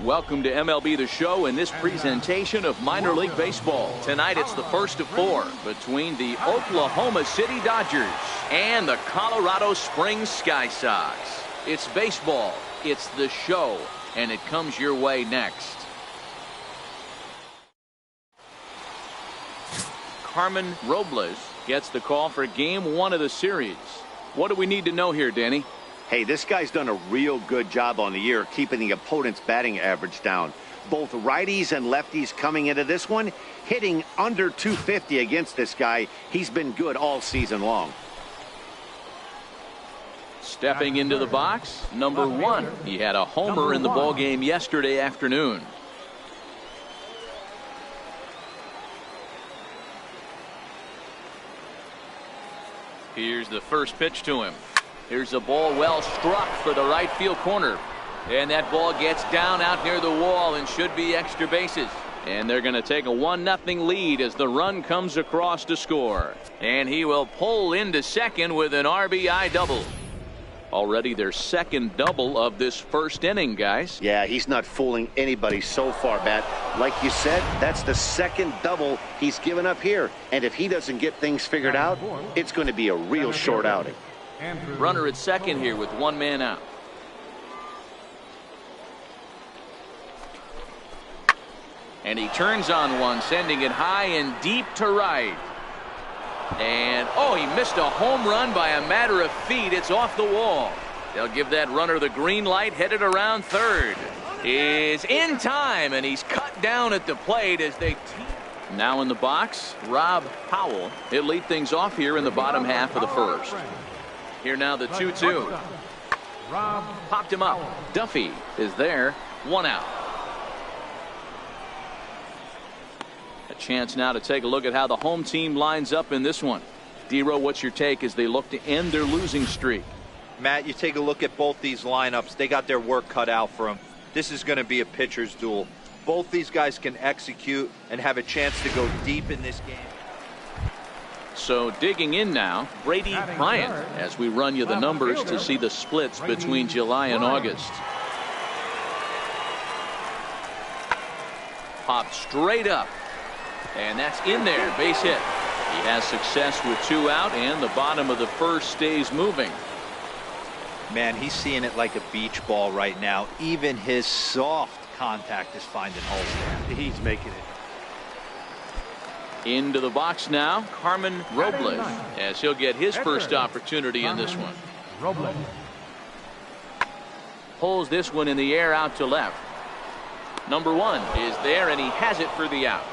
Welcome to MLB The Show in this presentation of minor league baseball. Tonight it's the first of 4 between the Oklahoma City Dodgers and the Colorado Springs Sky Sox. It's baseball, it's the show, and it comes your way next. Carmen Robles gets the call for game 1 of the series. What do we need to know here, Danny? Hey, this guy's done a real good job on the year keeping the opponent's batting average down. Both righties and lefties coming into this one, hitting under 250 against this guy. He's been good all season long. Stepping into the box, number 1. He had a homer in the ballgame yesterday afternoon. Here's the first pitch to him. Here's a ball well struck for the right field corner. And that ball gets down out near the wall and should be extra bases. And they're going to take a 1-0 lead as the run comes across to score. And he will pull into second with an RBI double. Already their second double of this first inning, guys. Yeah, he's not fooling anybody so far, Matt. Like you said, that's the second double he's given up here. And if he doesn't get things figured out, it's going to be a real short outing. Runner at second here with 1 man out. And he turns on one, sending it high and deep to right. And oh, he missed a home run by a matter of feet. It's off the wall. They'll give that runner the green light, headed around third. Is in time, and he's cut down at the plate as they now in the box. Rob Howell. He'll lead things off here in the bottom half of the first. Here now the 2-2. Popped him up. Duffy is there. 1 out. A chance now to take a look at how the home team lines up in this one. D-Row, what's your take as they look to end their losing streak? Matt, you take a look at both these lineups. They got their work cut out for them. This is going to be a pitcher's duel. Both these guys can execute and have a chance to go deep in this game. So digging in now, Brady Bryant, as we run you the numbers to see the splits between July and August. Popped straight up. And that's in there, base hit. He has success with 2 out, and the bottom of the first stays moving. Man, he's seeing it like a beach ball right now. Even his soft contact is finding holes there. He's making it. Into the box now, Carmen Robles, as he'll get his first opportunity in this one. Robles pulls this one in the air out to left. Number 1 is there, and he has it for the out.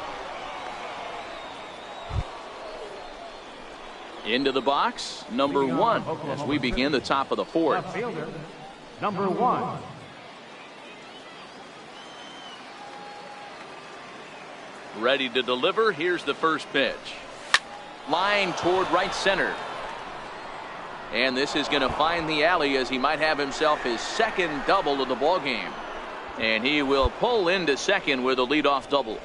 Into the box, number 1, as we begin the top of the 4th. Number 1. Ready to deliver. Here's the first pitch. Line toward right center. And this is going to find the alley as he might have himself his second double of the ball game. And he will pull into second with a leadoff double.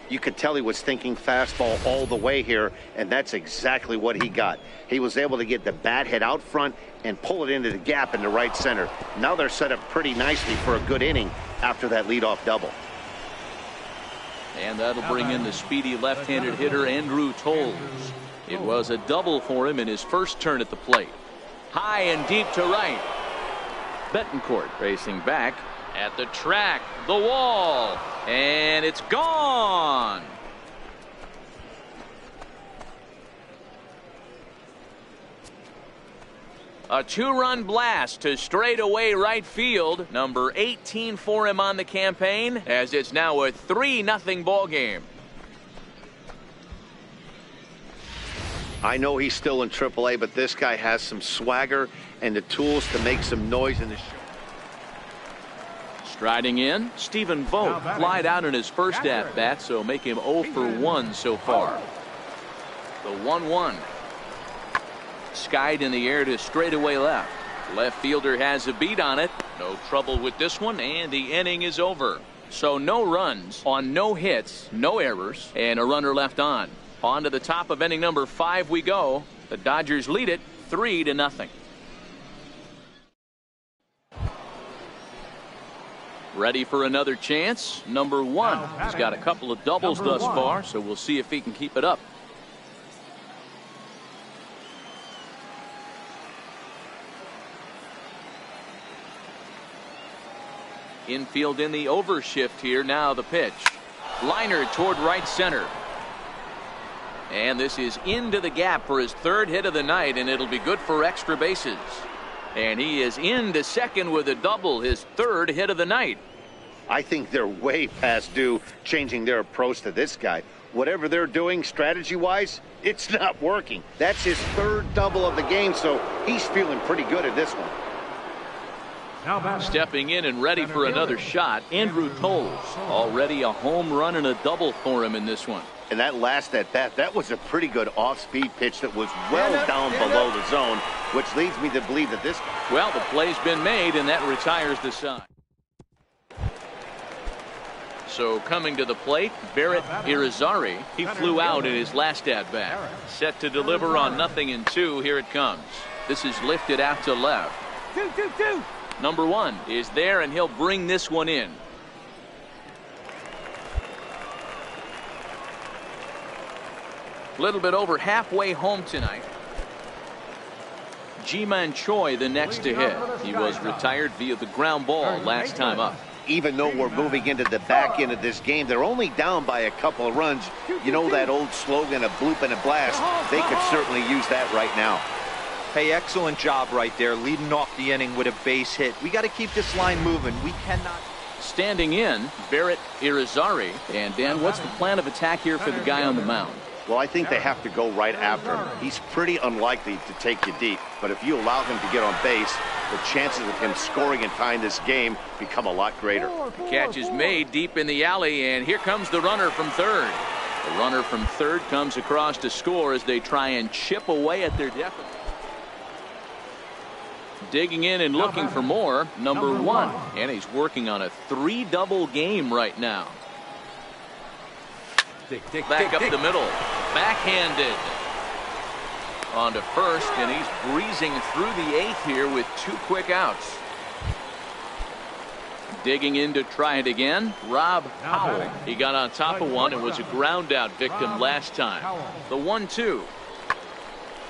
You could tell he was thinking fastball all the way here, and that's exactly what he got. He was able to get the bat head out front and pull it into the gap in the right center. Now they're set up pretty nicely for a good inning after that leadoff double. And that'll bring in the speedy left-handed hitter Andrew Toles. It was a double for him in his first turn at the plate. High and deep to right. Betancourt racing back at the track, the wall, and it's gone. A 2-run blast to straightaway right field. Number 18 for him on the campaign, as it's now a 3-0 ball game. I know he's still in AAA, but this guy has some swagger and the tools to make some noise in the show. Striding in, Stephen Vogt flied out in his first at-bat, so make him 0 for 1 so far. The 1-1. Skied in the air to straightaway left. Left fielder has a beat on it. No trouble with this one, and the inning is over. So no runs on no hits, no errors, and a runner left on. On to the top of inning number 5 we go. The Dodgers lead it 3-0. Ready for another chance. Number 1. He's got a couple of doubles thus far, so we'll see if he can keep it up. Infield in the overshift here. Now the pitch. Liner toward right center. And this is into the gap for his 3rd hit of the night, and it'll be good for extra bases. And he is into second with a double, his 3rd hit of the night. I think they're way past due changing their approach to this guy. Whatever they're doing strategy-wise, it's not working. That's his 3rd double of the game, so he's feeling pretty good at this one. Stepping in and ready for another shot, Andrew Toles. Already a home run and a double for him in this one. And that last at-bat, that was a pretty good off-speed pitch that was well down below the zone, which leads me to believe that this... Well, the play's been made, and that retires the side. So coming to the plate, Barrett Irizarry. He flew out in his last at-bat. Set to deliver on 0-2. Here it comes. This is lifted out to left. Number 1 is there, and he'll bring this one in. A little bit over halfway home tonight. Ji-Man Choi the next to hit. He was retired via the ground ball last time up. Even though we're moving into the back end of this game, they're only down by a couple of runs. You know that old slogan, a bloop and a blast? They could certainly use that right now. Hey, excellent job right there, leading off the inning with a base hit. We got to keep this line moving. We cannot... Standing in, Barrett Irizarry. And Dan, what's the plan of attack here for the guy on the mound? Well, I think they have to go right after him. He's pretty unlikely to take you deep, but if you allow him to get on base, the chances of him scoring and tying this game become a lot greater. The catch is made deep in the alley, and here comes the runner from third. The runner from third comes across to score as they try and chip away at their deficit. Digging in and looking for more, number 1. And he's working on a 3-double game right now. Back up the middle. Backhanded. On to first, and he's breezing through the 8th here with 2 quick outs. Digging in to try it again, Rob Howell. He got on top of one and was a ground out victim last time. The 1-2.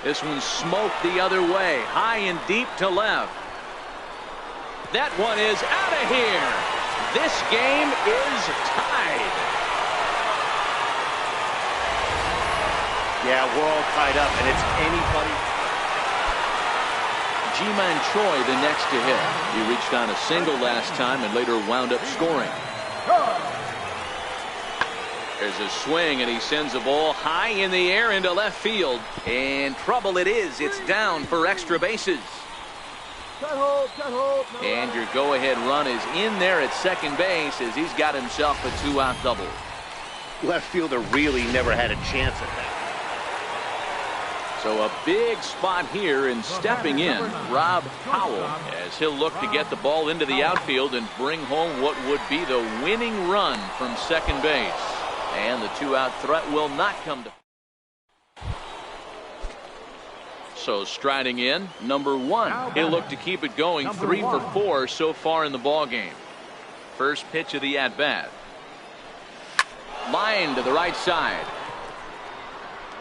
This one smoked the other way, high and deep to left. That one is out of here. This game is tied. Yeah, we're all tied up, and it's anybody. Ji-Man Choi the next to hit. He reached on a single last time and later wound up scoring. There's a swing, and he sends a ball high in the air into left field. And trouble it is. It's down for extra bases. And your go-ahead run is in there at second base as he's got himself a 2-out double. Left fielder really never had a chance at that. So a big spot here, and stepping in, Rob Howell, as he'll look to get the ball into the outfield and bring home what would be the winning run from second base. And the 2-out threat will not come to. So striding in, number 1. He'll look to keep it going, 3 for 4 so far in the ball game. First pitch of the at-bat. Line to the right side.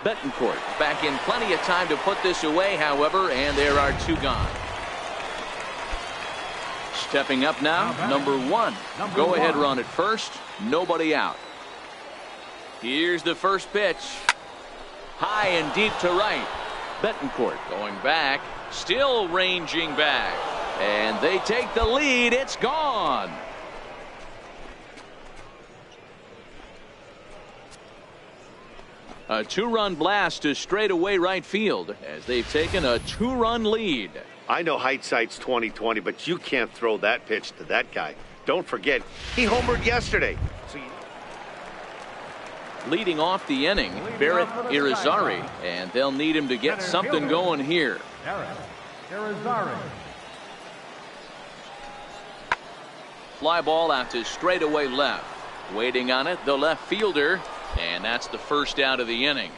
Betancourt back in plenty of time to put this away, however, and there are 2 gone. Stepping up now, number 1. Go-ahead run at first, nobody out. Here's the first pitch. High and deep to right. Betancourt going back, still ranging back. And they take the lead. It's gone. A 2-run blast to straightaway right field as they've taken a 2-run lead. I know hindsight's 20/20, but you can't throw that pitch to that guy. Don't forget, he homered yesterday. So leading off the inning, Barrett Irizarry, and they'll need him to get something going here. Irizarry. Fly ball out to straightaway left. Waiting on it, the left fielder, and that's the first out of the inning.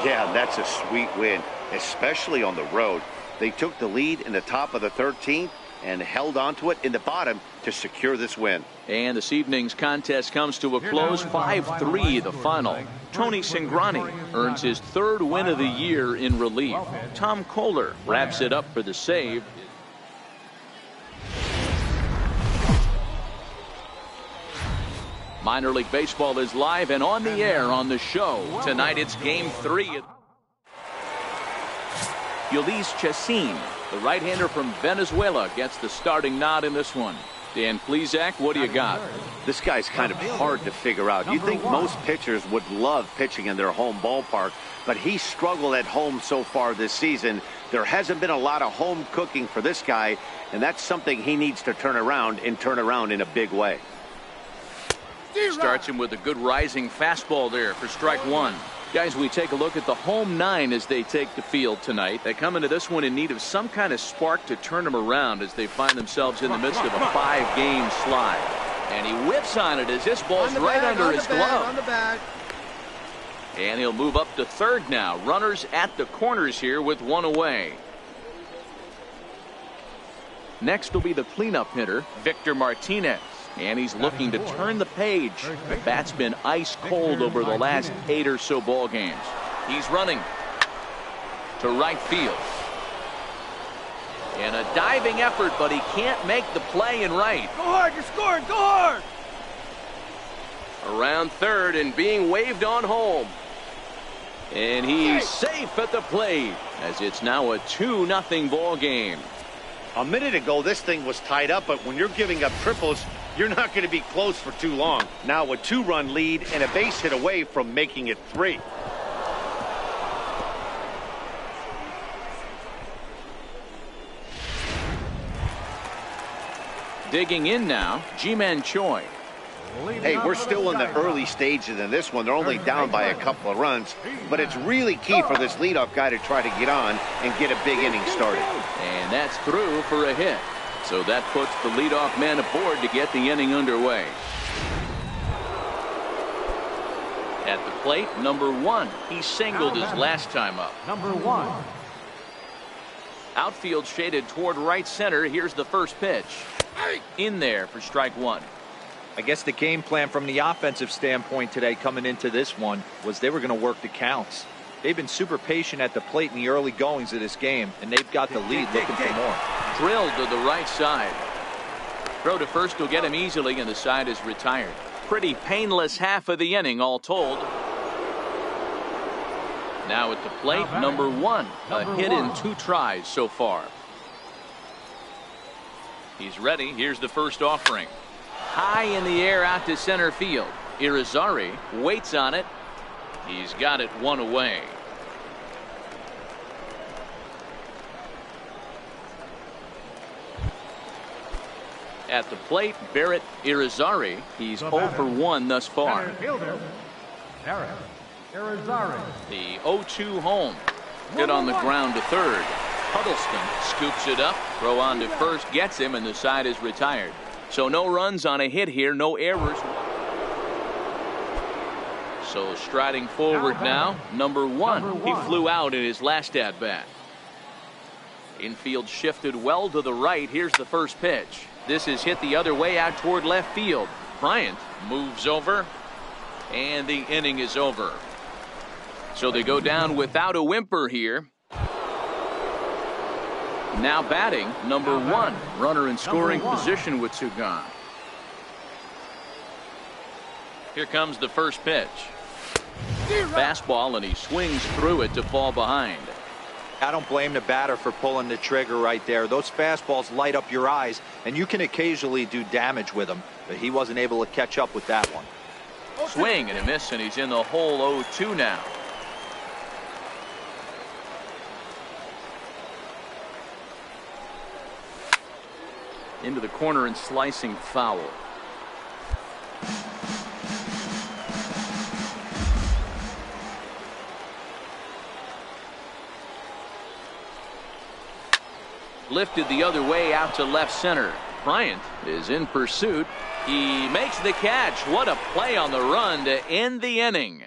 yeah, that's a sweet win, especially on the road. They took the lead in the top of the 13th, and held onto it in the bottom to secure this win. And this evening's contest comes to a close, 5-3 the final. Tony Cingrani earns his third win of the year in relief. Tom Kohler wraps it up for the save. Minor League Baseball is live and on the air on the show. Tonight it's Game 3. Ulysses Chacin, the right-hander from Venezuela, gets the starting nod in this one. Dan Plesac, what do you got? This guy's kind of hard to figure out. You'd think most pitchers would love pitching in their home ballpark, but he struggled at home so far this season. There hasn't been a lot of home cooking for this guy, and that's something he needs to turn around in a big way. Starts him with a good rising fastball there for strike one. Guys, we take a look at the home nine as they take the field tonight. They come into this one in need of some kind of spark to turn them around as they find themselves in the midst of a 5-game slide. And he whips on it as this ball's right under his glove. And he'll move up to third now. Runners at the corners here with one away. Next will be the cleanup hitter, Victor Martinez. And he's looking to turn the page. The bat's been ice cold over the last 8 or so ball games. He's running to right field. And a diving effort, but he can't make the play in right. Go hard, you're scoring, go hard! Around third and being waved on home. And he's safe at the plate as it's now a 2-0 ball game. A minute ago, this thing was tied up, but when you're giving up triples, you're not going to be close for too long. Now a 2-run lead and a base hit away from making it 3. Digging in now, Ji-Man Choi. Hey, we're still in the early stages in this one. They're only down by a couple of runs, but it's really key for this leadoff guy to try to get on and get a big inning started. And that's through for a hit. So that puts the leadoff man aboard to get the inning underway. At the plate, number 1. He singled his last time up. Number 1. Outfield shaded toward right center. Here's the first pitch. In there for strike 1. I guess the game plan from the offensive standpoint today coming into this one was they were going to work the counts. They've been super patient at the plate in the early goings of this game, and they've got the lead looking for more. Drilled to the right side. Throw to first will get him easily, and the side is retired. Pretty painless half of the inning all told. Now at the plate, number 1. A hit in 2 tries so far. He's ready. Here's the first offering. High in the air out to center field. Irizarry waits on it. He's got it 1 away. At the plate, Barrett Irizarry. He's 0 for 1 thus far. Barrett Irizarry. The 0-2 home. Good on the ground to third. Huddleston scoops it up. Throw on to first gets him, and the side is retired. So no runs on a hit here, no errors. So striding forward now, number 1. He flew out in his last at-bat. Infield shifted well to the right. Here's the first pitch. This is hit the other way out toward left field. Bryant moves over, and the inning is over. So they go down without a whimper here. Now batting, number 1. Runner in scoring position with 2 gone. Here comes the first pitch. Fastball, and he swings through it to fall behind. I don't blame the batter for pulling the trigger right there. Those fastballs light up your eyes, and you can occasionally do damage with them, but he wasn't able to catch up with that one. Swing and a miss, and he's in the hole 0-2 now. Into the corner and slicing foul. Lifted the other way out to left center. Bryant is in pursuit. He makes the catch. What a play on the run to end the inning.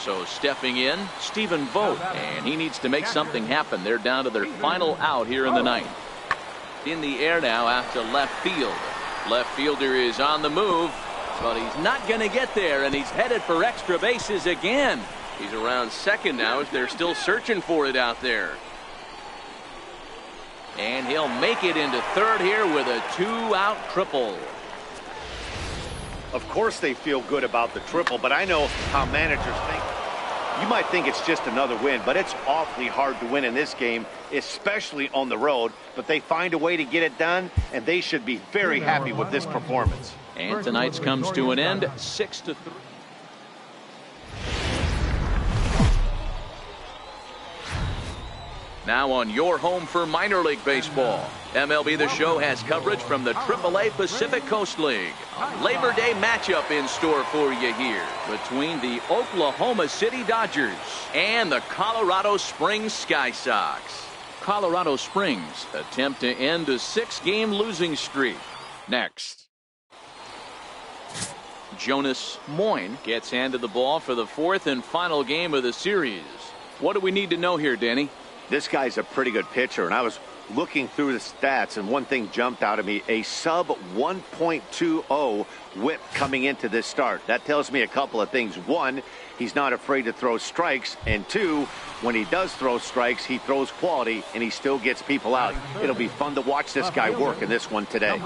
So stepping in, Stephen Vogt, and he needs to make something happen. They're down to their final out here in the ninth. In the air now out to left field. Left fielder is on the move, but he's not going to get there, and he's headed for extra bases again. He's around second now as they're still searching for it out there. And he'll make it into third here with a 2-out triple. Of course they feel good about the triple, but I know how managers think. You might think it's just another win, but it's awfully hard to win in this game, especially on the road. But they find a way to get it done, and they should be very happy with this performance. And tonight's comes to an end, 6-3. Now on your home for minor league baseball. MLB The Show has coverage from the AAA Pacific Coast League. A Labor Day matchup in store for you here between the Oklahoma City Dodgers and the Colorado Springs Sky Sox. Colorado Springs attempt to end a 6-game losing streak. Next. Jonas Moyne gets handed the ball for the 4th and final game of the series. What do we need to know here, Danny? This guy's a pretty good pitcher, and I was looking through the stats, and one thing jumped out at me: a sub 1.20 whip coming into this start. That tells me a couple of things. One, he's not afraid to throw strikes, and two, when he does throw strikes, he throws quality, and he still gets people out. It'll be fun to watch this guy work in this one today.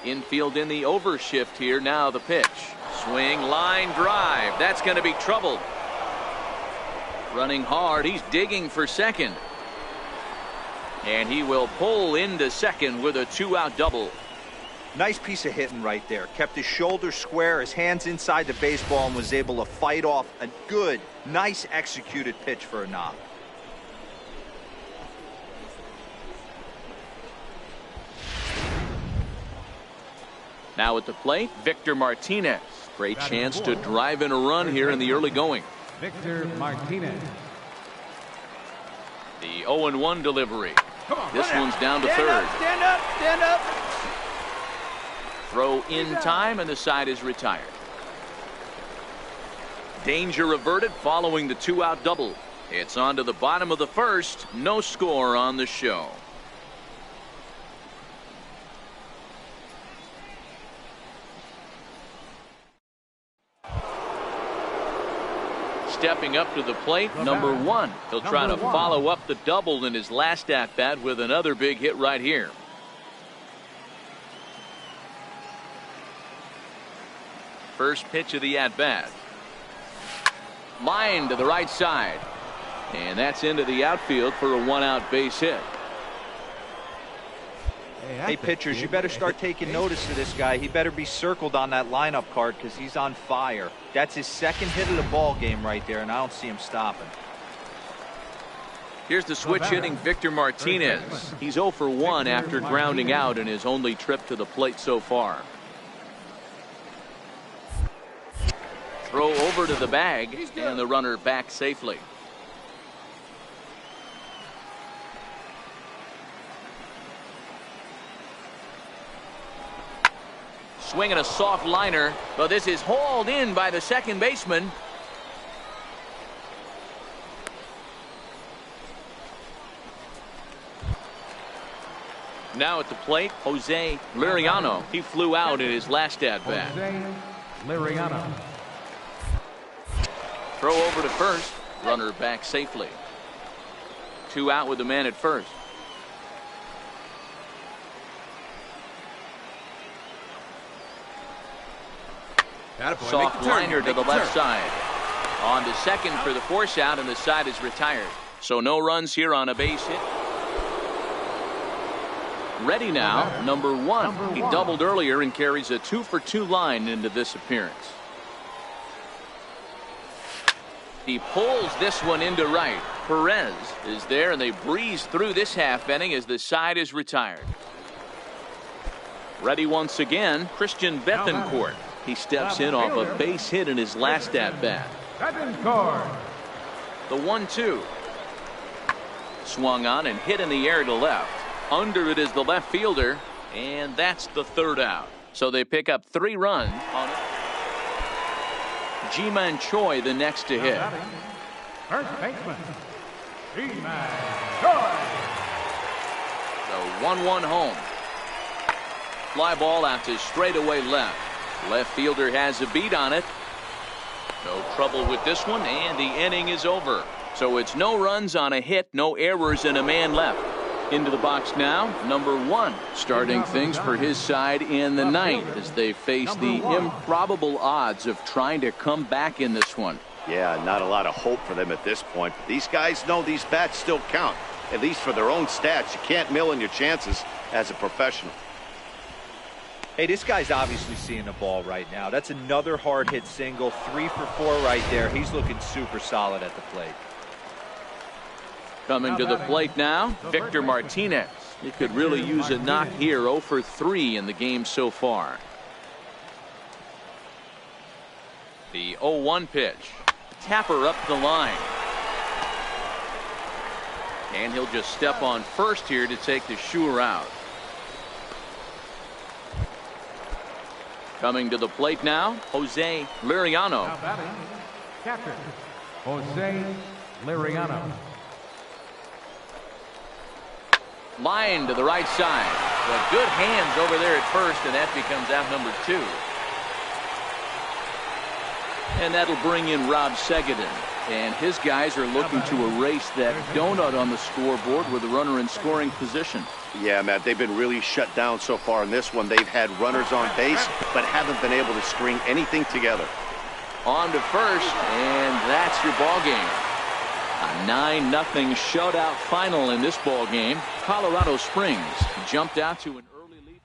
Infield in the overshift here. Now the pitch. Swing, line drive. That's going to be troubled. Running hard. He's digging for second. And he will pull into second with a 2-out double. Nice piece of hitting right there. Kept his shoulders square, his hands inside the baseball, and was able to fight off a good, nice executed pitch for a knock. Now at the plate, Victor Martinez. Great chance to drive in a run here in the early going. Victor Martinez. The 0-1 delivery. This one's down to third. Stand up, stand up. Throw in time, and the side is retired. Danger averted following the 2-out double. It's on to the bottom of the first. No score on the show. Stepping up to the plate, number 1. He'll try to follow up the double in his last at-bat with another big hit right here. First pitch of the at-bat. Line to the right side. And that's into the outfield for a 1-out base hit. Hey, pitchers, you better start taking notice of this guy. He better be circled on that lineup card because he's on fire. That's his second hit of the ball game right there, and I don't see him stopping. Here's the switch hitting Victor Martinez. He's 0 for 1 after grounding out in his only trip to the plate so far. Throw over to the bag, and the runner back safely. Swinging a soft liner, but this is hauled in by the second baseman. Now at the plate, Jose Liriano. He flew out in his last at-bat. Jose Liriano. Throw over to first. Runner back safely. 2 out with the man at first. Soft liner to the left side. On to second for the force out, and the side is retired. So no runs here on a base hit. Ready now, number 1. He doubled earlier and carries a 2 for 2 line into this appearance. He pulls this one into right. Perez is there, and they breeze through this half inning as the side is retired. Ready once again, Christian Bethancourt. He steps in off a base hit in his last at-bat. The 1-2. Swung on and hit in the air to left. Under it is the left fielder, and that's the 3rd out. So they pick up 3 runs on it. Ji-Man Choi the next to hit. First baseman, Ji-Man Choi. The 1-1 home. Fly ball out to straightaway left. Left fielder has a beat on it. No trouble with this one, and the inning is over. So it's no runs on a hit, no errors, and a man left. Into the box now, number 1, starting things for his side in the 9th as they face the improbable odds of trying to come back in this one. Yeah, not a lot of hope for them at this point. But these guys know these bats still count, at least for their own stats. You can't mill in your chances as a professional. Hey, this guy's obviously seeing the ball right now. That's another hard hit single, 3 for 4 right there. He's looking super solid at the plate. Coming to the plate now, Victor Martinez. He could really use a knock here. 0 for 3 in the game so far. The 0-1 pitch. Tapper up the line. And he'll just step on first here to take the Shure out. Coming to the plate now, Jose Liriano. Now batting, catcher, Jose Liriano. Line to the right side. But good hands over there at first, and that becomes out number 2. And that'll bring in Rob Segedin. And his guys are looking to erase that donut on the scoreboard with a runner in scoring position. Yeah, Matt, they've been really shut down so far in this one. They've had runners on base, but haven't been able to string anything together. On to first, and that's your ball game. A 9-0 shutout final in this ball game. Colorado Springs jumped out to an early lead.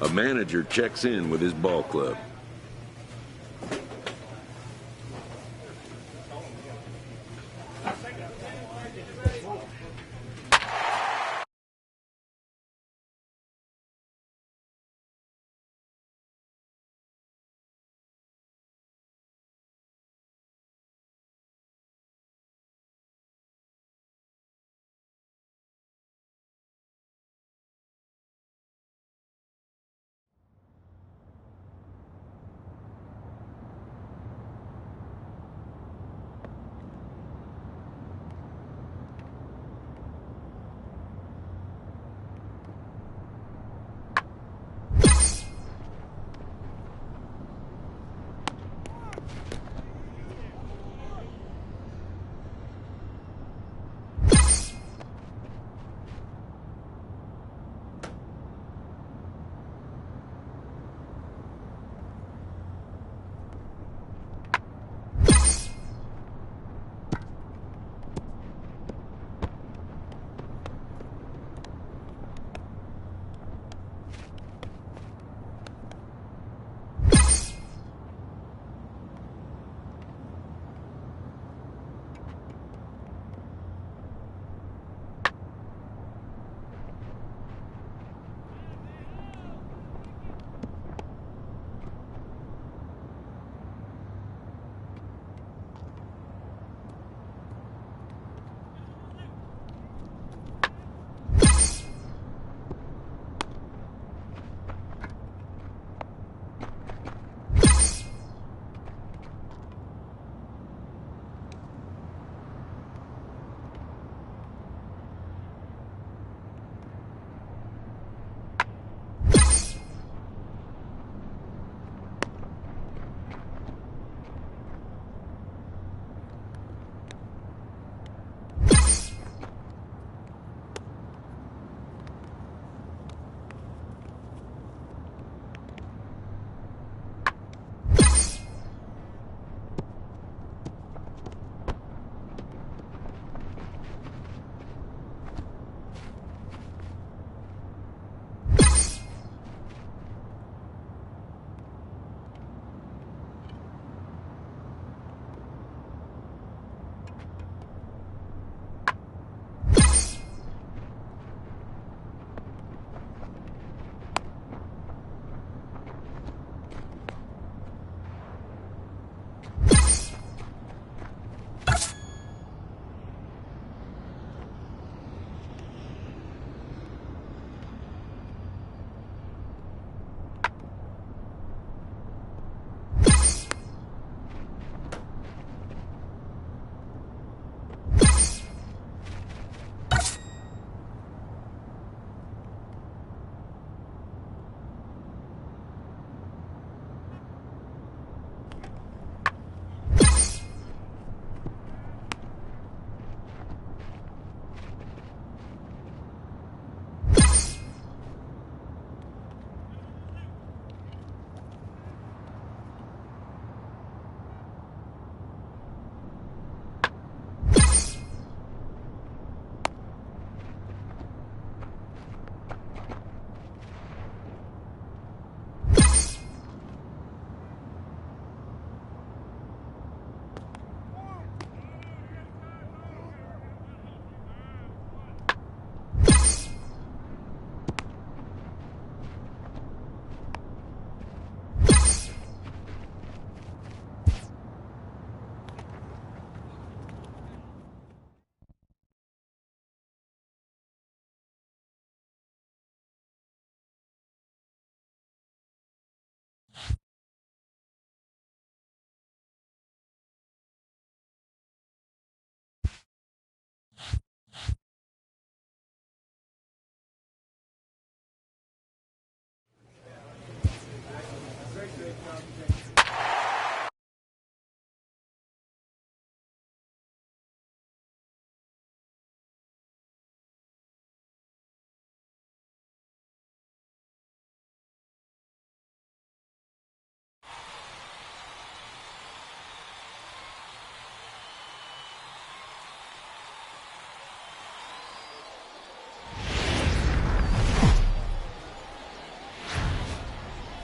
A manager checks in with his ball club.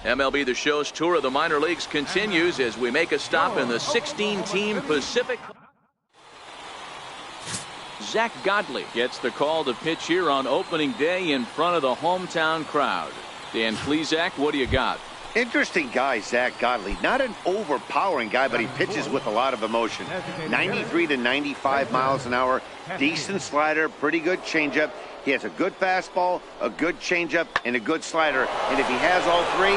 MLB The Show's tour of the minor leagues continues as we make a stop in the 16-team Pacific. Zach Godley gets the call to pitch here on opening day in front of the hometown crowd. Dan Klezak, what do you got? Interesting guy, Zach Godley. Not an overpowering guy, but he pitches with a lot of emotion. 93 to 95 miles an hour. Decent slider, pretty good changeup. He has a good fastball, a good changeup, and a good slider. And if he has all three,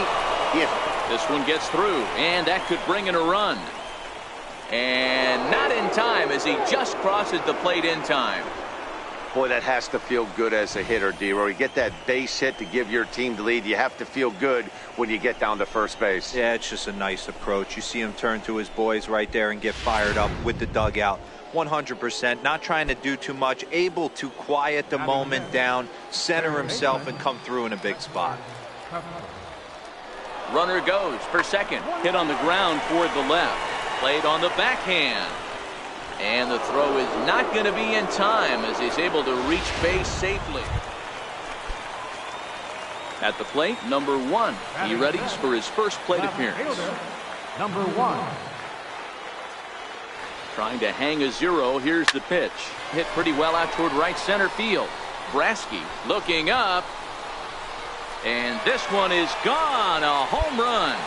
he has... This one gets through, and that could bring in a run. And not in time as he just crosses the plate in time. Boy, that has to feel good as a hitter, D-Roy. You get that base hit to give your team the lead. You have to feel good when you get down to first base. Yeah, it's just a nice approach. You see him turn to his boys right there and get fired up with the dugout. 100%, not trying to do too much, able to quiet the moment down, center himself, and come through in a big spot. Runner goes for second. Hit on the ground toward the left. Played on the backhand. And the throw is not going to be in time as he's able to reach base safely. At the plate, number 1. He readies for his first plate appearance. Number 1. Trying to hang a 0. Here's the pitch. Hit pretty well out toward right center field. Brasky looking up. And this one is gone. A home run.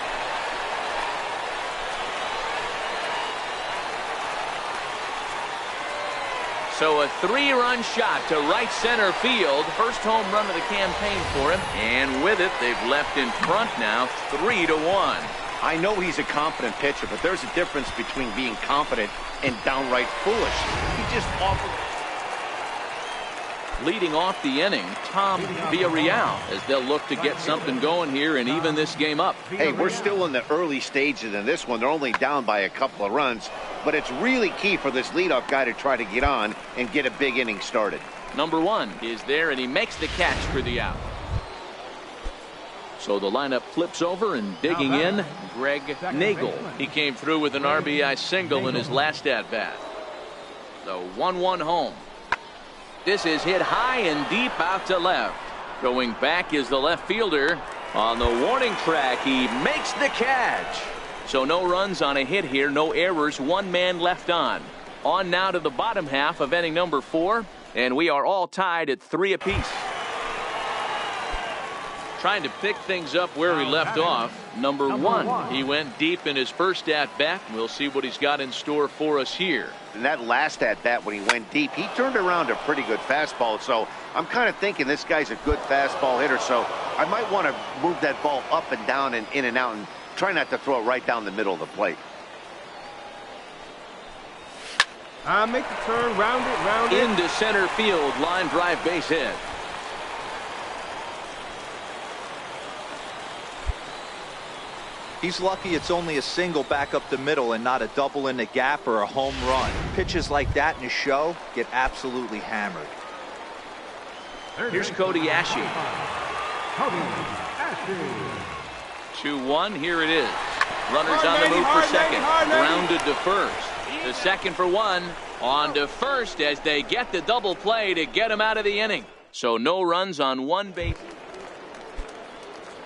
So a 3-run shot to right center field. First home run of the campaign for him. And with it, they've left in front now 3-1. I know he's a confident pitcher, but there's a difference between being confident and downright foolish. He just offered. Leading off the inning, Tom Villarreal, as they'll look to get something going here and even this game up. Hey, we're still in the early stages in this one. They're only down by a couple of runs, but it's really key for this leadoff guy to try to get on and get a big inning started. Number 1 is there, and he makes the catch for the out. So the lineup flips over, and digging in, Greg Nagel. He came through with an RBI single in his last at-bat. The 1-1 home. This is hit high and deep out to left. Going back is the left fielder. On the warning track, he makes the catch. So no runs on a hit here, no errors, 1 man left on. On now to the bottom half of inning number 4, and we are all tied at 3 apiece. Trying to pick things up where he left off. Number 1, he went deep in his first at-bat. We'll see what he's got in store for us here. In that last at-bat when he went deep, he turned around a pretty good fastball. So I'm kind of thinking this guy's a good fastball hitter. So I might want to move that ball up and down and in and out and try not to throw it right down the middle of the plate. I make the turn, round it. Into center field, line drive base hit. He's lucky it's only a single back up the middle and not a double in the gap or a home run. Pitches like that in a show get absolutely hammered. Here's Cody Ashe. 2-1, here it is. Runners on the move for second. Grounded to first. The second for 1. On to first as they get the double play to get him out of the inning. So no runs on 1 base.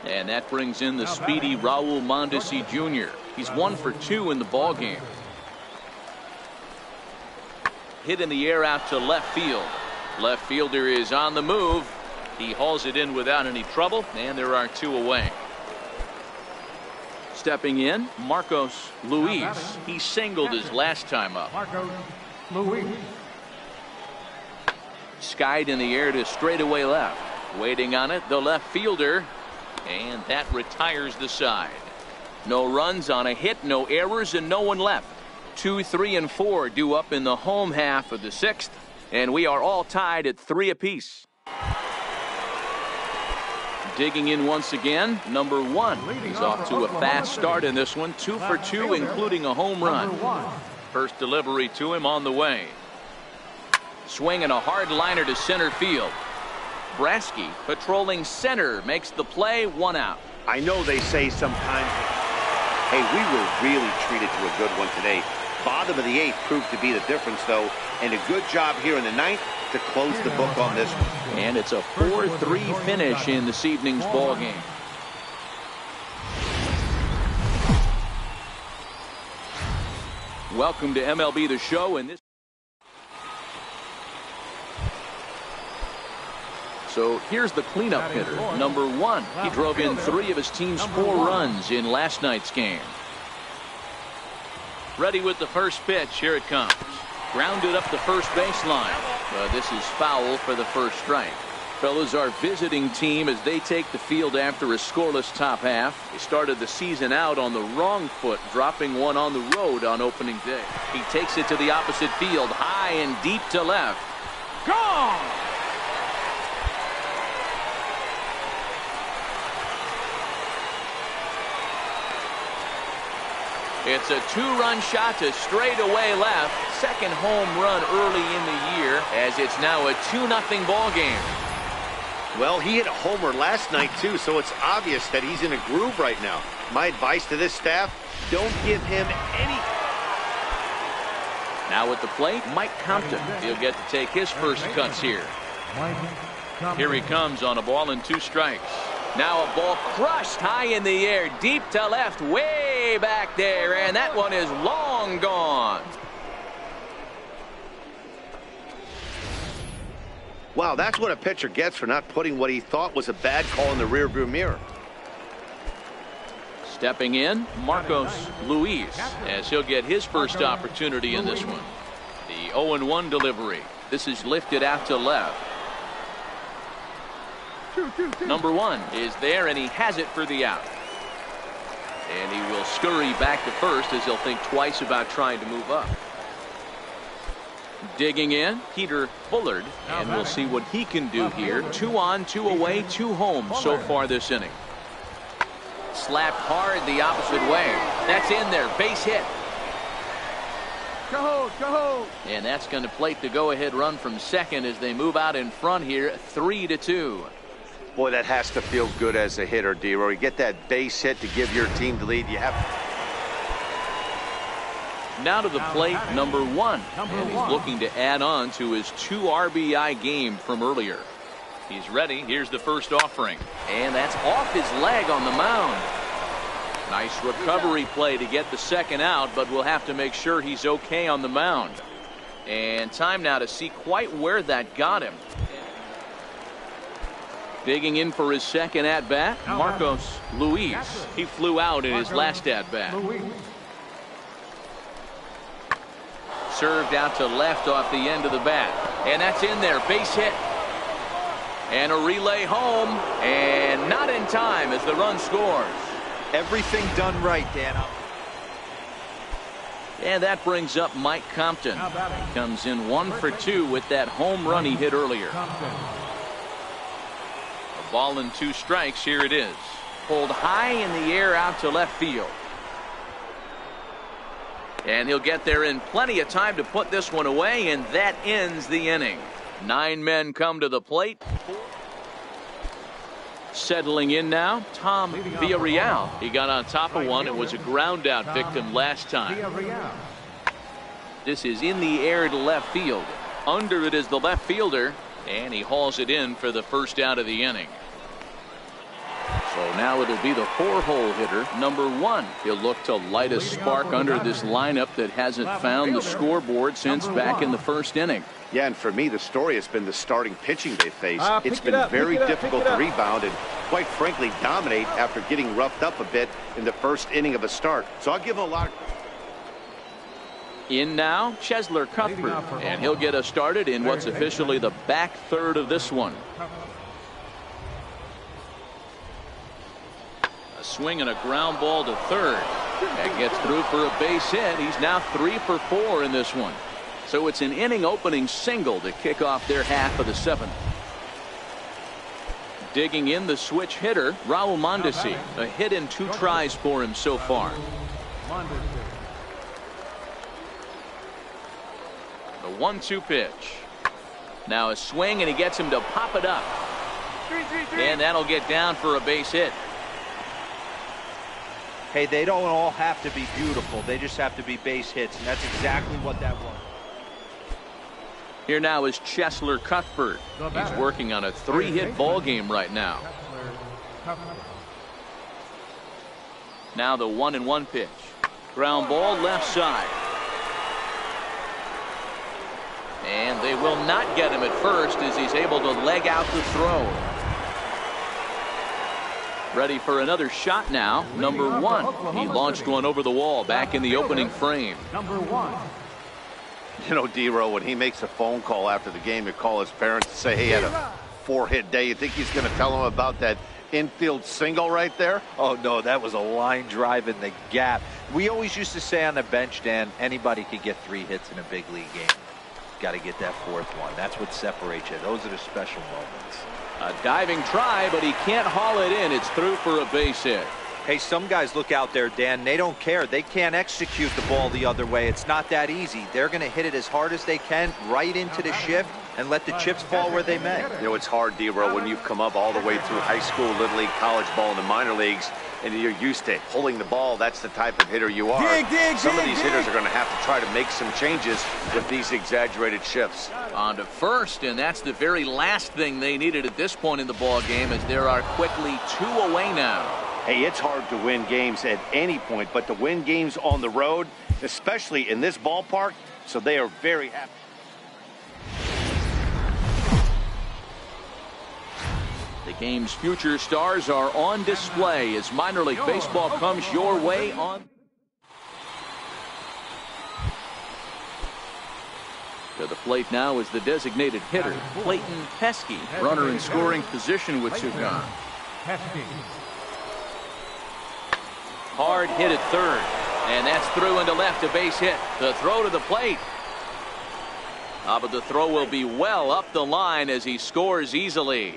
And that brings in the speedy Raul Mondesi Jr. He's 1 for 2 in the ball game. Hit in the air out to left field. Left fielder is on the move. He hauls it in without any trouble, and there are 2 away. Stepping in, Marcos Luis. He singled his last time up. Marcos Luis. Skied in the air to straightaway left. Waiting on it, the left fielder. And that retires the side. No runs on a hit, no errors, and no one left. 2, 3, and 4 due up in the home half of the 6th. And we are all tied at 3 apiece. Digging in once again, number 1. He's off to a fast start in this one. 2 for 2, including a home run. First delivery to him on the way. Swinging a hard liner to center field. Brasky patrolling center makes the play, 1 out. I know they say sometimes, hey, we were really treated to a good one today. Bottom of the 8th proved to be the difference, though, and a good job here in the 9th to close the book on this one. And it's a 4-3 finish in this evening's ball game. Welcome to MLB The Show. And this. So here's the cleanup hitter, number 1. He drove in 3 of his team's 4 runs in last night's game. Ready with the first pitch. Here it comes. Grounded up the first baseline. This is foul for the first strike. Fellas, our visiting team as they take the field after a scoreless top half. They started the season out on the wrong foot, dropping one on the road on opening day. He takes it to the opposite field, high and deep to left. Gone! It's a 2-run shot to straightaway left. Second home run early in the year as it's now a 2-0 ball game. Well, he hit a homer last night, too, so it's obvious that he's in a groove right now. My advice to this staff, don't give him any. Now at the plate, Mike Compton. He'll get to take his first cuts here. Here he comes on a ball and 2 strikes. Now a ball crushed high in the air, deep to left, way back there, and that one is long gone. Wow, that's what a pitcher gets for not putting what he thought was a bad call in the rearview mirror. Stepping in, Marcos Luis, as he'll get his first opportunity in this one. The 0-1 delivery. This is lifted out to left. Number 1 is there, and he has it for the out. And he will scurry back to first as he'll think twice about trying to move up. Digging in, Peter Bullard, and we'll see what he can do here. 2 on, 2 away, 2 home so far this inning. Slapped hard the opposite way. That's in there, base hit. And that's going to plate the go-ahead run from second as they move out in front here, 3-2. Boy, that has to feel good as a hitter, D-Roy. You get that base hit to give your team the lead. You have. Now to the plate, number 1. And he's looking to add on to his 2 RBI game from earlier. He's ready. Here's the first offering. And that's off his leg on the mound. Nice recovery play to get the second out, but we'll have to make sure he's okay on the mound. And time now to see quite where that got him. Digging in for his second at-bat, Marcos Luis. He flew out in his last at-bat. Served out to left off the end of the bat. And that's in there, base hit. And a relay home, and not in time as the run scores. Everything done right, Dan. And that brings up Mike Compton. He comes in 1 for 2 with that home run he hit earlier. A ball and 2 strikes. Here it is. Pulled high in the air out to left field. And he'll get there in plenty of time to put this one away, and that ends the inning. 9 men come to the plate. Settling in now, Tom Villarreal. He got on top of one. It was a ground out victim last time. This is in the air to left field. Under it is the left fielder, and he hauls it in for the first out of the inning. So now it'll be the 4-hole hitter, number 1. He'll look to light a spark under this lineup that hasn't found the scoreboard since back in the first inning. Yeah, and for me, the story has been the starting pitching they face. It's been very difficult to rebound and, quite frankly, dominate after getting roughed up a bit in the first inning of a start. So I'll give him a lot of. In now, Chesler Cuthbert, and he'll get us started in what's officially the back third of this one. A swing and a ground ball to third. That gets through for a base hit. He's now 3 for 4 in this one. So it's an inning opening single to kick off their half of the 7th. Digging in the switch hitter, Raul Mondesi. A hit in 2 tries for him so far. The 1-2 pitch. Now a swing, and he gets him to pop it up. And that'll get down for a base hit. Hey, they don't all have to be beautiful. They just have to be base hits, and that's exactly what that was. Here now is Chesler Cuthbert. He's working on a 3-hit ball game right now. Now the 1-1 pitch. Ground ball left side. And they will not get him at first as he's able to leg out the throw. Ready for another shot now. Number 1. He launched one over the wall back in the opening frame. Number 1. You know, D-Row, when he makes a phone call after the game to call his parents to say he had a 4-hit day, you think he's going to tell them about that infield single right there? Oh, no, that was a line drive in the gap. We always used to say on the bench, Dan, anybody could get 3 hits in a big league game. Got to get that 4th one. That's what separates you. Those are the special moments. A diving try, but he can't haul it in. It's through for a base hit. Hey, some guys look out there, Dan. They don't care. They can't execute the ball the other way. It's not that easy. They're going to hit it as hard as they can right into the shift and let the chips fall where they may. You know, it's hard, D-Row, when you've come up all the way through high school, little league, college ball, in the minor leagues, and you're used to pulling the ball. That's the type of hitter you are. Some of these hitters are going to have to try to make some changes with these exaggerated shifts. On to first, and that's the very last thing they needed at this point in the ball game, as there are quickly 2 away now. Hey, it's hard to win games at any point, but to win games on the road, especially in this ballpark, so they are very happy. The game's future stars are on display as minor league baseball comes your way on. To the plate now is the designated hitter, Clayton Pesky. Runner in scoring position with 2 gone. Hard hit at third, and that's through into left, a base hit. The throw to the plate. But the throw will be well up the line as he scores easily.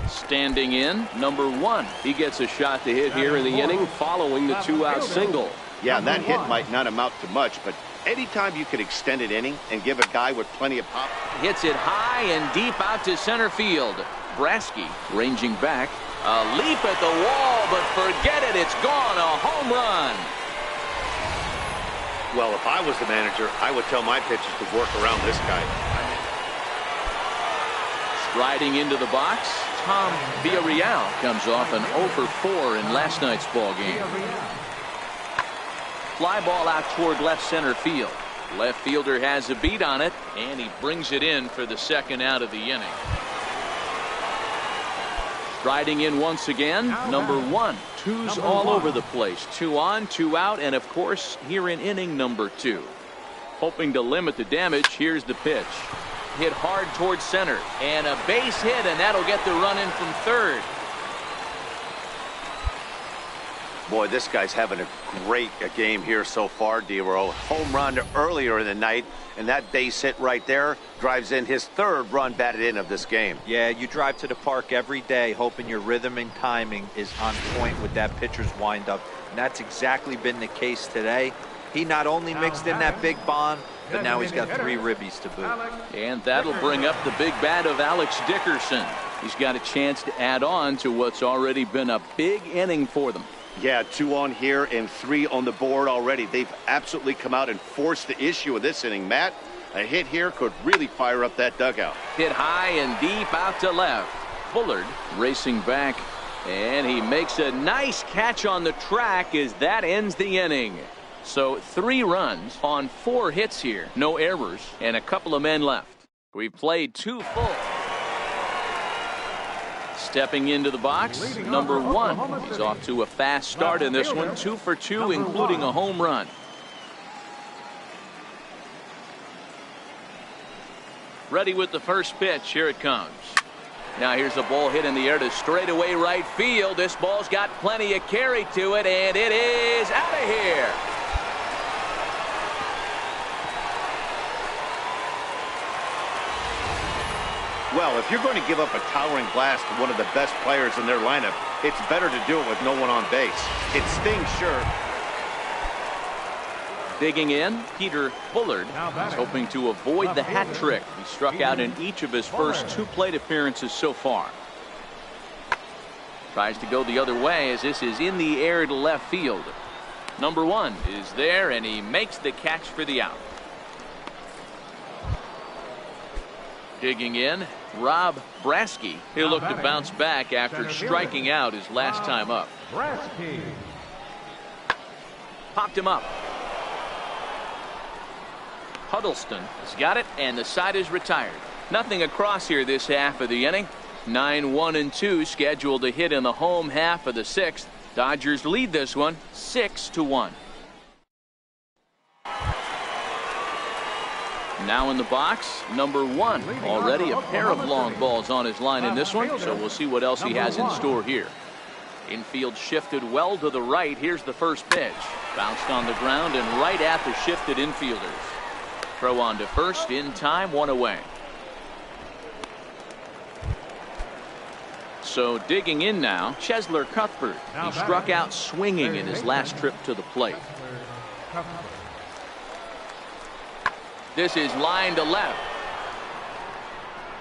Standing in, number 1. He gets a shot to hit here in the inning following the 2-out single. Yeah, and that hit might not amount to much, but anytime you could extend an inning and give a guy with plenty of pop. Hits it high and deep out to center field. Brasky ranging back. A leap at the wall, but forget it. It's gone. A home run. Well, if I was the manager, I would tell my pitchers to work around this guy. Striding into the box, Tom Villarreal comes off an 0 for 4 in last night's ball game. Fly ball out toward left center field. Left fielder has a beat on it, and he brings it in for the 2nd out of the inning. Striding in once again, number 1. 2's all over the place. 2 on, 2 out, and of course here in inning number 2. Hoping to limit the damage, here's the pitch. Hit hard towards center, and a base hit, and that'll get the run in from third. Boy, this guy's having a great game here so far, D-Row. Home run earlier in the night, and that base hit right there drives in his 3rd run batted in of this game. Yeah, you drive to the park every day hoping your rhythm and timing is on point with that pitcher's windup, and that's exactly been the case today. He not only mixed in that big bomb, but now he's got 3 ribbies to boot. And that'll bring up the big bat of Alex Dickerson. He's got a chance to add on to what's already been a big inning for them. Yeah, 2 on here and 3 on the board already. They've absolutely come out and forced the issue of this inning. Matt, a hit here could really fire up that dugout. Hit high and deep out to left. Bullard racing back, and he makes a nice catch on the track as that ends the inning. So 3 runs on 4 hits here. No errors, and a couple of men left. We've played 2 full. Stepping into the box, number 1. He's off to a fast start in this one. 2 for 2, including a home run. Ready with the first pitch. Here it comes. Now here's a ball hit in the air to straightaway right field. This ball's got plenty of carry to it, and it is out of here. Well, if you're going to give up a towering blast to one of the best players in their lineup, it's better to do it with no one on base. It stings, sure. Digging in, Peter Bullard is hoping to avoid the hat trick. He struck out in each of his first 2 plate appearances so far. Tries to go the other way as this is in the air to left field. Number 1 is there, and he makes the catch for the out. Digging in, Rob Brasky. He'll look to bounce back after striking out his last time up. Popped him up. Huddleston has got it, and the side is retired. Nothing across here this half of the inning. 9-1-2 scheduled to hit in the home half of the 6th. Dodgers lead this one 6-1. Now in the box, number 1. Already a pair of long balls on his line in this one, so we'll see what else he has in store here. Infield shifted well to the right. Here's the first pitch. Bounced on the ground and right at the shifted infielders. Throw on to first in time, 1 away. So digging in now, Chesler Cuthbert. He struck out swinging in his last trip to the plate. This is line to left.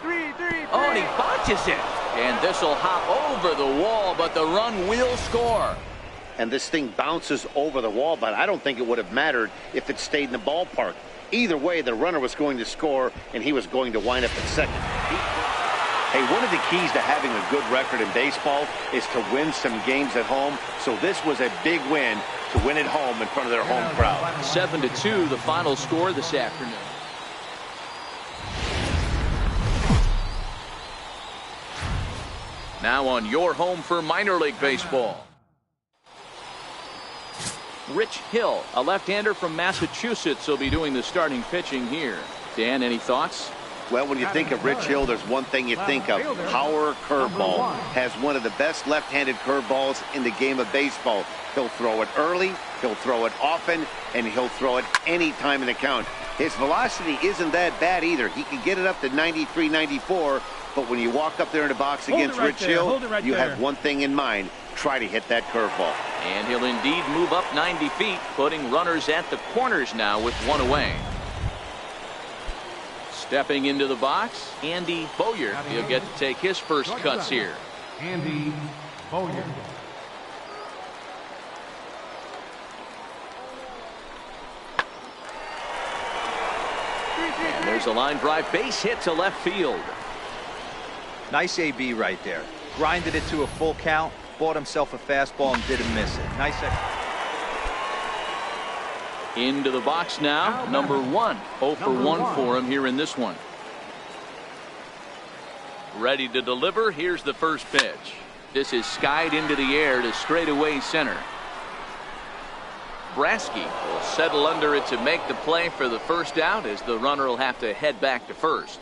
Oh, and he botches it. And this will hop over the wall, but the run will score. And this thing bounces over the wall, but I don't think it would have mattered if it stayed in the ballpark. Either way, the runner was going to score, and he was going to wind up at second. Hey, one of the keys to having a good record in baseball is to win some games at home. So this was a big win to win at home in front of their home crowd. 7-2, the final score this afternoon. Now on your home for minor league baseball. Rich Hill, a left-hander from Massachusetts, will be doing the starting pitching here. Dan, any thoughts? Well, when you think of Rich Hill, there's one thing you think of. Power curveball. Has one of the best left-handed curveballs in the game of baseball. He'll throw it early, he'll throw it often, and he'll throw it any time in the count. His velocity isn't that bad either. He can get it up to 93, 94, but when you walk up there in the box against Rich Hill, you have one thing in mind. Try to hit that curveball. And he'll indeed move up 90 feet, putting runners at the corners now with 1 away. Stepping into the box, Andy Bowyer. He'll get to take his first cuts here. Andy Bowyer. And there's a line drive base hit to left field. Nice AB right there. Grinded it to a full count, bought himself a fastball and didn't miss it. Nice. Into the box now, number 1. 0 for 1 for him here in this one. Ready to deliver. Here's the first pitch. This is skied into the air to straightaway center. Brasky will settle under it to make the play for the first out, as the runner will have to head back to first.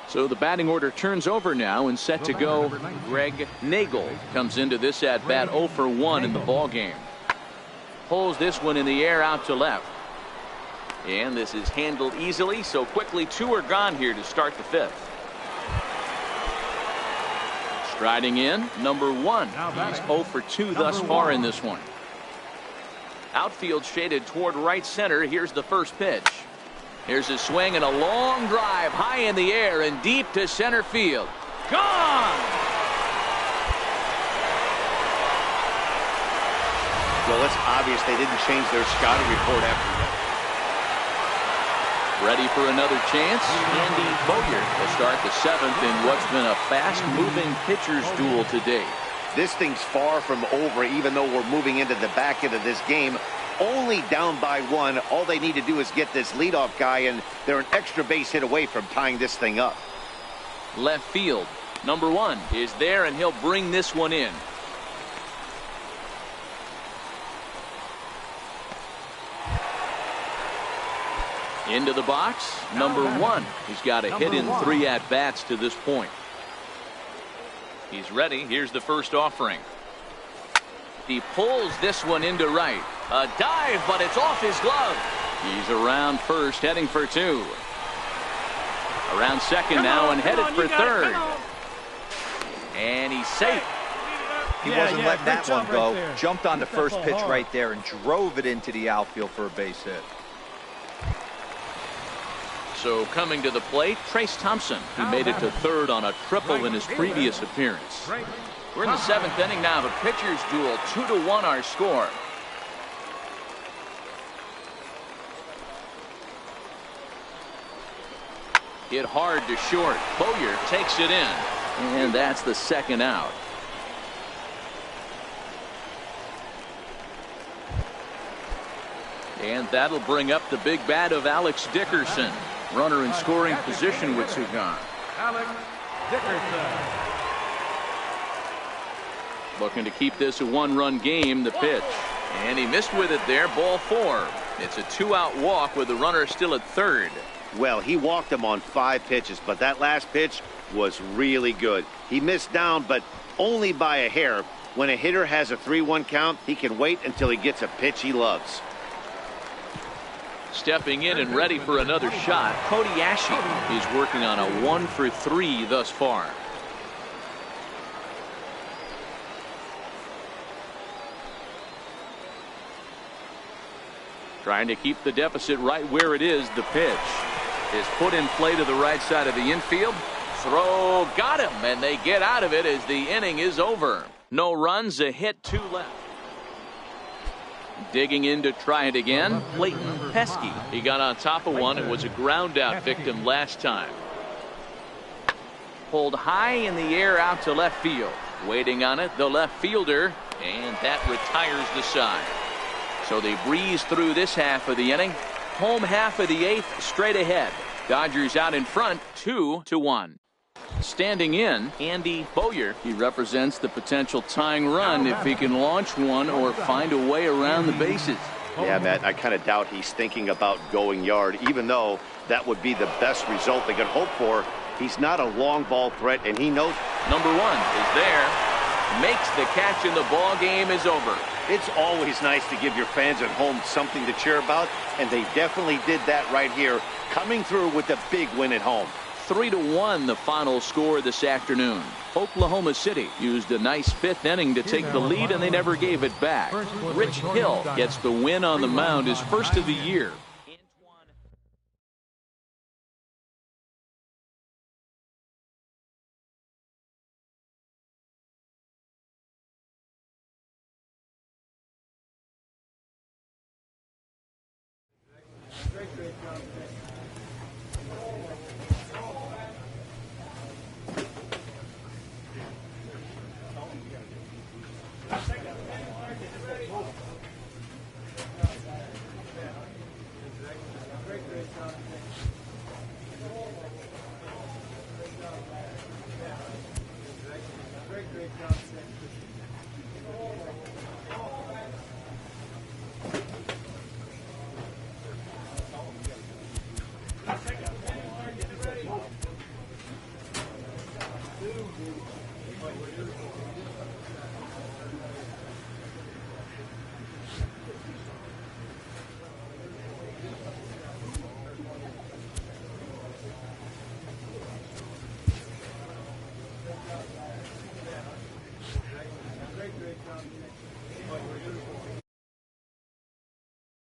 So the batting order turns over now, and set to go. Greg Nagel comes into this at bat 0 for 1 in the ball game. Pulls this one in the air out to left. And this is handled easily, so quickly 2 are gone here to start the 5th. Striding in, number 1. He's 0 for 2 thus far in this one. Outfield shaded toward right center. Here's the first pitch. Here's a swing and a long drive high in the air and deep to center field. Gone! Well, it's obvious they didn't change their scouting report after that. Ready for another chance. Andy Bowyer will start the 7th in what's been a fast-moving pitcher's duel today. This thing's far from over, even though we're moving into the back end of this game. Only down by 1. All they need to do is get this leadoff guy, and they're an extra base hit away from tying this thing up. Left field. Number 1 is there, and he'll bring this one in. Into the box, number 1. He's got a hit in 3 at-bats to this point. He's ready. Here's the first offering. He pulls this one into right. A dive, but it's off his glove. He's around first, heading for 2. Around second now and headed for third. And he's safe. He wasn't letting that one go. Jumped on the first pitch right there and drove it into the outfield for a base hit. So coming to the plate, Trace Thompson. He made it to third on a triple in his previous appearance. We're in the 7th inning now of a pitcher's duel. 2-1 our score. Hit hard to short. Bowyer takes it in. And that's the 2nd out. And that'll bring up the big bat of Alex Dickerson. Runner in scoring position with two gone. Alex Dickerson. Looking to keep this a one-run game. The pitch. And he missed with it there. Ball 4. It's a 2-out walk with the runner still at third. Well, he walked him on 5 pitches, but that last pitch was really good. He missed down, but only by a hair. When a hitter has a 3-1 count, he can wait until he gets a pitch he loves. Stepping in and ready for another shot, Cody Ashe is working on a 1-for-3 thus far. Trying to keep the deficit right where it is. The pitch is put in play to the right side of the infield. Throw got him, and they get out of it as the inning is over. No runs, a hit, 2 left. Digging in to try it again, Clayton Pesky. He got on top of one. It was a ground out victim last time. Pulled high in the air out to left field. Waiting on it, the left fielder, and that retires the side. So they breeze through this half of the inning. Home half of the 8th straight ahead. Dodgers out in front 2-1. Standing in, Andy Bowyer. He represents the potential tying run if he can launch one or find a way around the bases. Yeah, Matt, I kind of doubt he's thinking about going yard, even though that would be the best result they could hope for. He's not a long ball threat, and he knows. Number 1 is there. Makes the catch, and the ball game is over. It's always nice to give your fans at home something to cheer about, and they definitely did that right here, coming through with a big win at home. 3-1 the final score this afternoon. Oklahoma City used a nice 5th inning to take the lead, and they never gave it back. Rich Hill gets the win on the mound, his first of the year.